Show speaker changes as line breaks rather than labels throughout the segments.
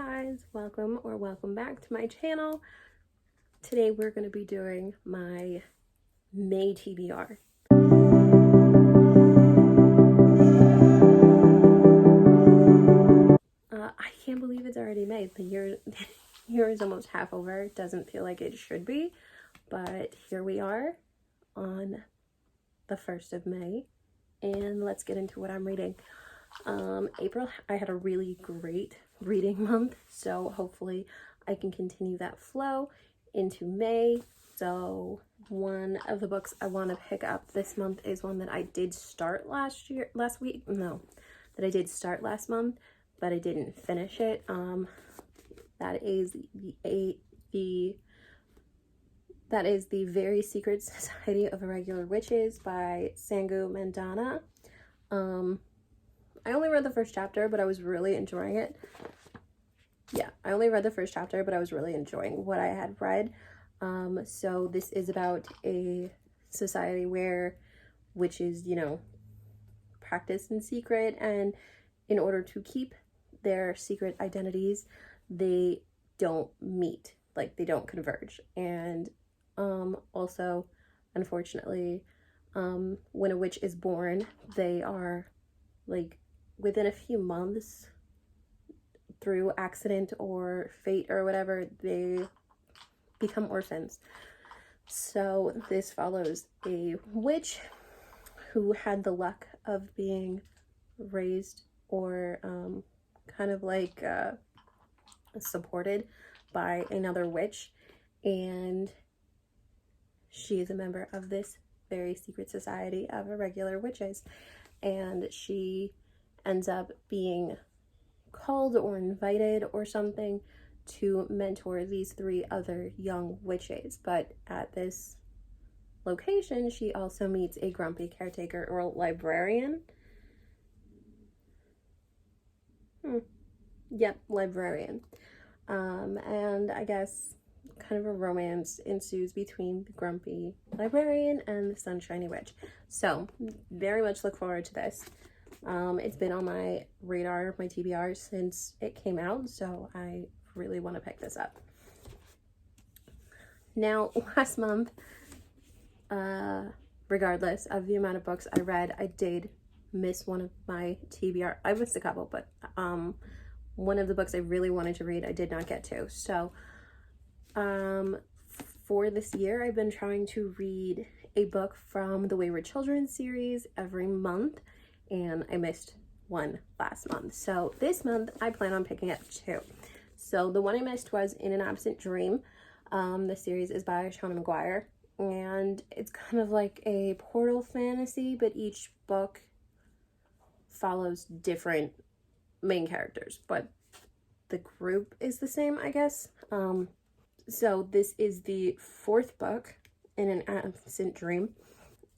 guys, welcome back to my channel. Today we're going to be doing my May TBR. I can't believe it's already May. The year is almost half over. It doesn't feel like it should be, but here we are on the 1st of May, and let's get into what I'm reading. April, I had a really great reading month, so hopefully I can continue that flow into May. So one of the books I want to pick up this month is one that I did start last month, but I didn't finish it. That is the Very Secret Society of Irregular Witches by Sangu Mandana. I only read the first chapter, but I was really enjoying it. Yeah, I only read the first chapter, but I was really enjoying what I had read. So this is about a society where witches, practice in secret, and in order to keep their secret identities, they don't meet, like they don't converge. And also, unfortunately, when a witch is born, they are like within a few months, through accident or fate or whatever, they become orphans. So this follows a witch who had the luck of being raised or kind of like supported by another witch, and she is a member of this very secret society of irregular witches, and she ends up being called or invited or something to mentor these 3 other young witches. But at this location, she also meets a grumpy caretaker or librarian. Yep, librarian. And I guess kind of a romance ensues between the grumpy librarian and the sunshiny witch. So very much look forward to this. It's been on my radar, my TBR, since it came out, so I really want to pick this up. Now, last month, regardless of the amount of books I read, I did miss one of my TBR. I missed a couple, but one of the books I really wanted to read, I did not get to. So, for this year, I've been trying to read a book from the Wayward Children series every month, and I missed one last month. So this month I plan on picking up 2. So the one I missed was In an Absent Dream. The series is by Shauna McGuire, and it's kind of like a portal fantasy, but each book follows different main characters, but the group is the same, I guess. So this is the 4th book, In an Absent Dream.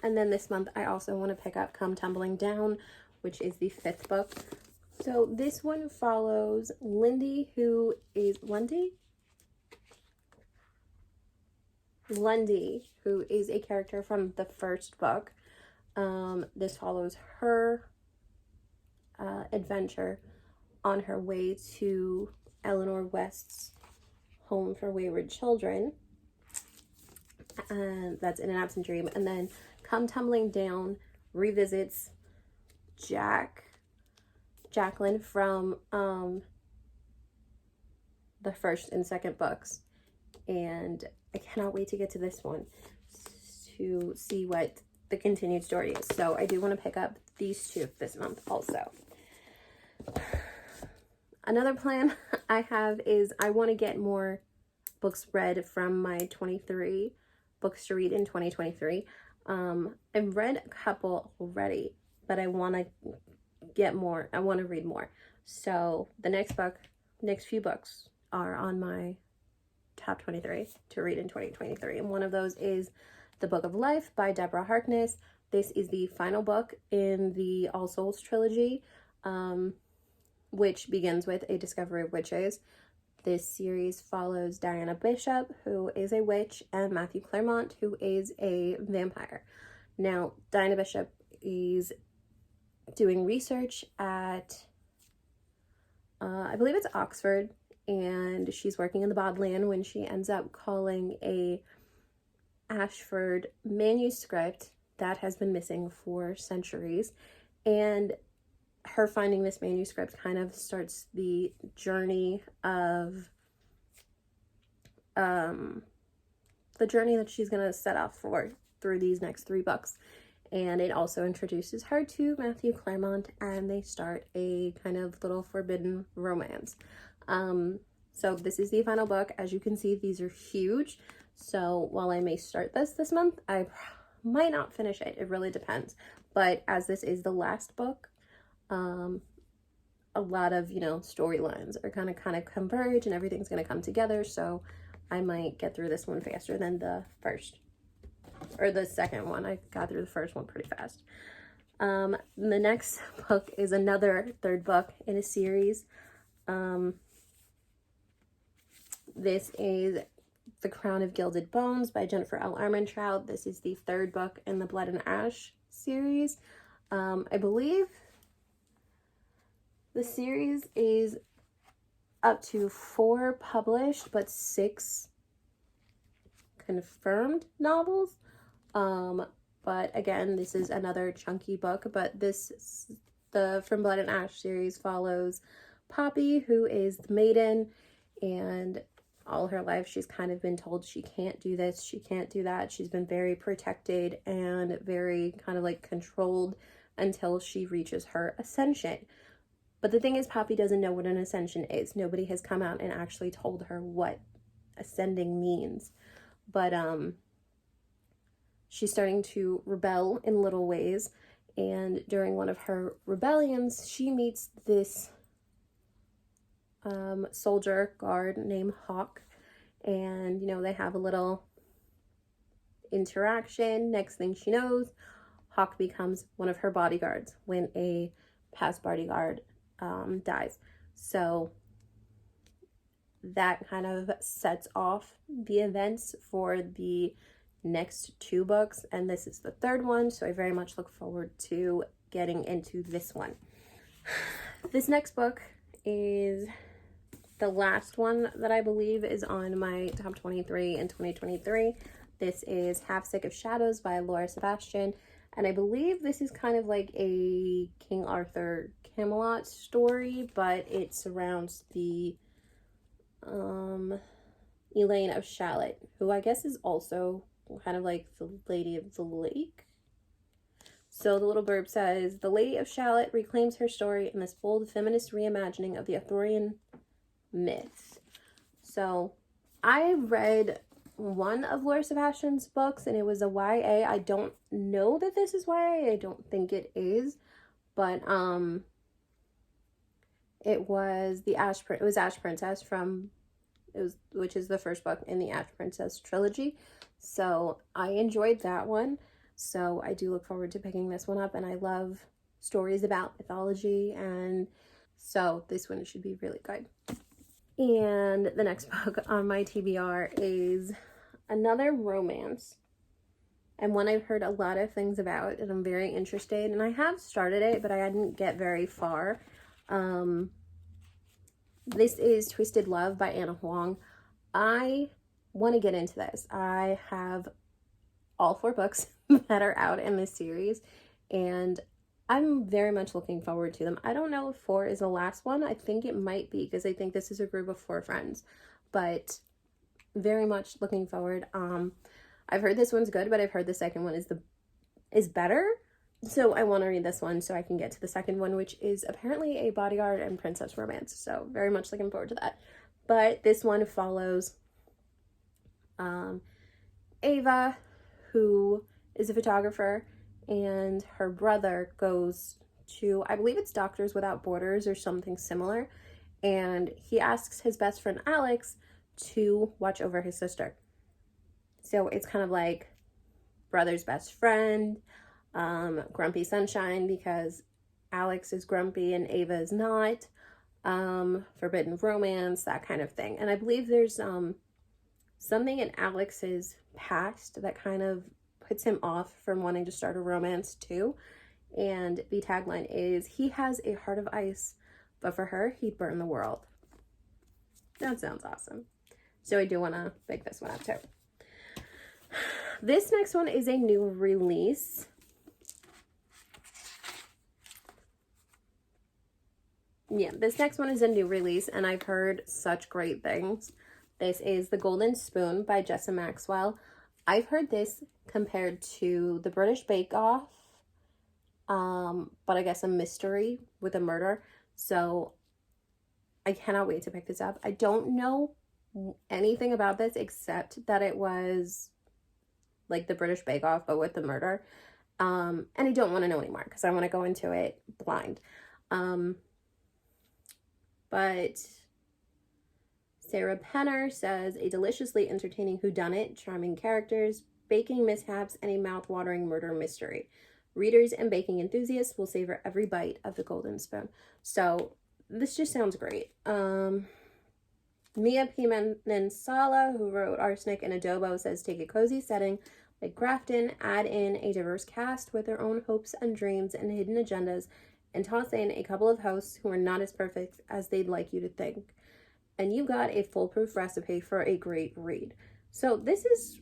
And then this month, I also want to pick up Come Tumbling Down, which is the 5th book. So this one follows Lundy, who is a character from the 1st book. This follows her adventure on her way to Eleanor West's home for wayward children. And that's In an Absent Dream. And then Come Tumbling Down revisits Jacqueline from the 1st and 2nd books, and I cannot wait to get to this one to see what the continued story is. So I do want to pick up these 2 this month also. Another plan I have is I want to get more books read from my 23 books to read in 2023. I've read a couple already, but I want to get more. I want to read more. So the next few books are on my top 23 to read in 2023. And one of those is The Book of Life by Deborah Harkness. This is the final book in the All Souls trilogy, which begins with A Discovery of Witches. This series follows Diana Bishop, who is a witch, and Matthew Claremont, who is a vampire. Now, Diana Bishop is doing research at, I believe it's Oxford, and she's working in the Bodleian when she ends up calling a Ashford manuscript that has been missing for centuries. And her finding this manuscript kind of starts the journey of the journey that she's going to set off for through these next 3 books. And it also introduces her to Matthew Clairmont, and they start a kind of little forbidden romance. So this is the final book. As you can see, these are huge. So while I may start this month, I might not finish it. It really depends. But as this is the last book, a lot of, storylines are kind of converge and everything's going to come together. So I might get through this one faster than the first, or the second one. I got through the first one pretty fast. The next book is another 3rd book in a series. This is The Crown of Gilded Bones by Jennifer L. Armentrout. This is the 3rd book in the Blood and Ash series. I believe the series is up to 4 published, but 6 confirmed novels. But again, this is another chunky book, but the From Blood and Ash series follows Poppy, who is the maiden, and all her life she's kind of been told she can't do this, she can't do that. She's been very protected and very kind of like controlled until she reaches her ascension. But the thing is, Poppy doesn't know what an ascension is. Nobody has come out and actually told her what ascending means. But she's starting to rebel in little ways. And during one of her rebellions, she meets this soldier guard named Hawk. And, they have a little interaction. Next thing she knows, Hawk becomes one of her bodyguards when a past bodyguard dies. So that kind of sets off the events for the next 2 books, and this is the 3rd one, so I very much look forward to getting into this one. This next book is the last one that I believe is on my top 23 in 2023. This is Half Sick of Shadows by Laura Sebastian. And I believe this is kind of like a King Arthur Camelot story, but it surrounds the Elaine of Shalott, who I guess is also kind of like the Lady of the Lake. So the little blurb says, the Lady of Shalott reclaims her story in this bold feminist reimagining of the Arthurian myth. So I read one of Laura Sebastian's books, and it was a YA. I don't know that this is YA. I don't think it is, but it was Ash Princess which is the first book in the Ash Princess trilogy. So I enjoyed that one. So I do look forward to picking this one up, and I love stories about mythology, and so this one should be really good. And the next book on my TBR is another romance, and one I've heard a lot of things about, and I'm very interested, and I have started it, but I didn't get very far. This is Twisted Love by Anna Huang. I want to get into this. I have all 4 books that are out in this series, and I'm very much looking forward to them. I don't know if 4 is the last one. I think it might be, because I think this is a group of 4 friends, but very much looking forward. I've heard this one's good, but I've heard the second one is better. So I want to read this one so I can get to the second one, which is apparently a bodyguard and princess romance. So very much looking forward to that. But this one follows Ava, who is a photographer, and her brother goes to, I believe it's Doctors Without Borders or something similar, and he asks his best friend Alex to watch over his sister. So it's kind of like brother's best friend, grumpy sunshine because Alex is grumpy and Ava is not, forbidden romance, that kind of thing. And I believe there's something in Alex's past that kind of puts him off from wanting to start a romance too. And the tagline is, he has a heart of ice, but for her, he'd burn the world. That sounds awesome. So I do want to pick this one up too. This next one is a new release. Yeah, this next one is a new release, and I've heard such great things. This is The Golden Spoon by Jessa Maxwell. I've heard this compared to The British Bake Off, but I guess a mystery with a murder. So I cannot wait to pick this up. I don't know anything about this except that it was like The British Bake Off, but with the murder. And I don't want to know anymore because I want to go into it blind. But Sarah Penner says, a deliciously entertaining whodunit, charming characters, baking mishaps, and a mouth-watering murder mystery. Readers and baking enthusiasts will savor every bite of The Golden Spoon. So this just sounds great. Mia Pimenensala, who wrote Arsenic and Adobo, says, take a cozy setting like Grafton, add in a diverse cast with their own hopes and dreams and hidden agendas, and toss in a couple of hosts who are not as perfect as they'd like you to think. And you got a foolproof recipe for a great read. So this is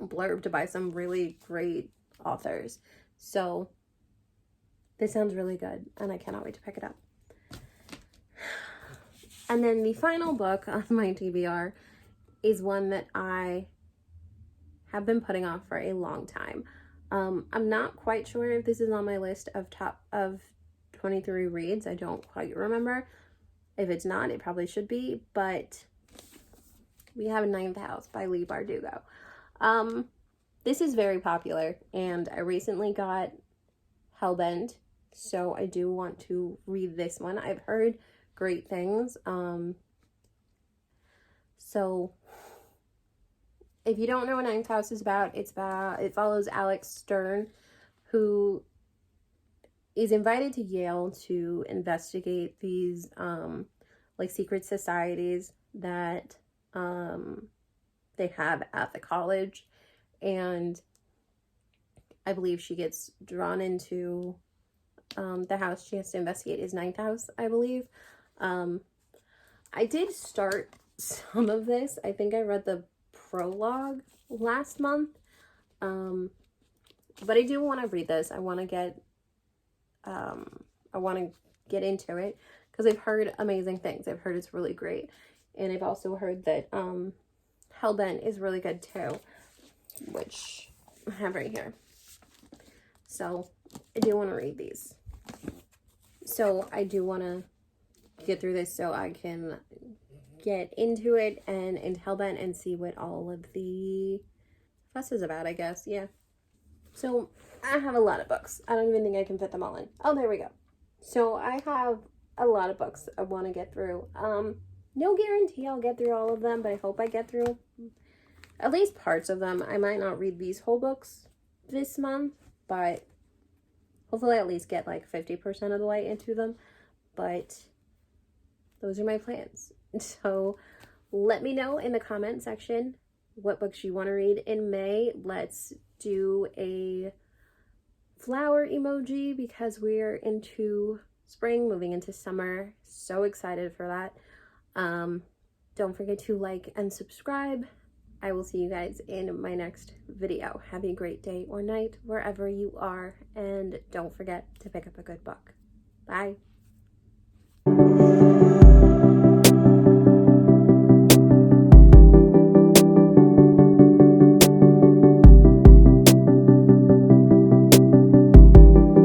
blurbed by some really great authors. So this sounds really good, and I cannot wait to pick it up. And then the final book on my TBR is one that I have been putting off for a long time. I'm not quite sure if this is on my list of top of 23 reads. I don't quite remember. If it's not, it probably should be, but we have Ninth House by Leigh Bardugo. This is very popular, and I recently got Hellbent, so I do want to read this one. I've heard great things. So if you don't know what Ninth House is about, it follows Alex Stern, who is invited to Yale to investigate these like secret societies that they have at the college, and I believe she gets drawn into the house she has to investigate is Ninth House, I believe. I did start some of this. I think I read the prologue last month, but I do want to read this. I want to get into it because I've heard amazing things. I've heard it's really great, and I've also heard that Hellbent is really good too, which I have right here. So I do want to read these. So I do want to get through this so I can get into it and into Hellbent and see what all of the fuss is about, I guess. Yeah. So I have a lot of books. I don't even think I can fit them all in. Oh, there we go. So I have a lot of books I want to get through. No guarantee I'll get through all of them, but I hope I get through at least parts of them. I might not read these whole books this month, but hopefully I at least get like 50% of the way into them. But those are my plans. So let me know in the comment section what books you want to read in May. Let's do a flower emoji because we're into spring, moving into summer. So excited for that. Don't forget to like and subscribe. I will see you guys in my next video. Have a great day or night wherever you are, and don't forget to pick up a good book. Bye.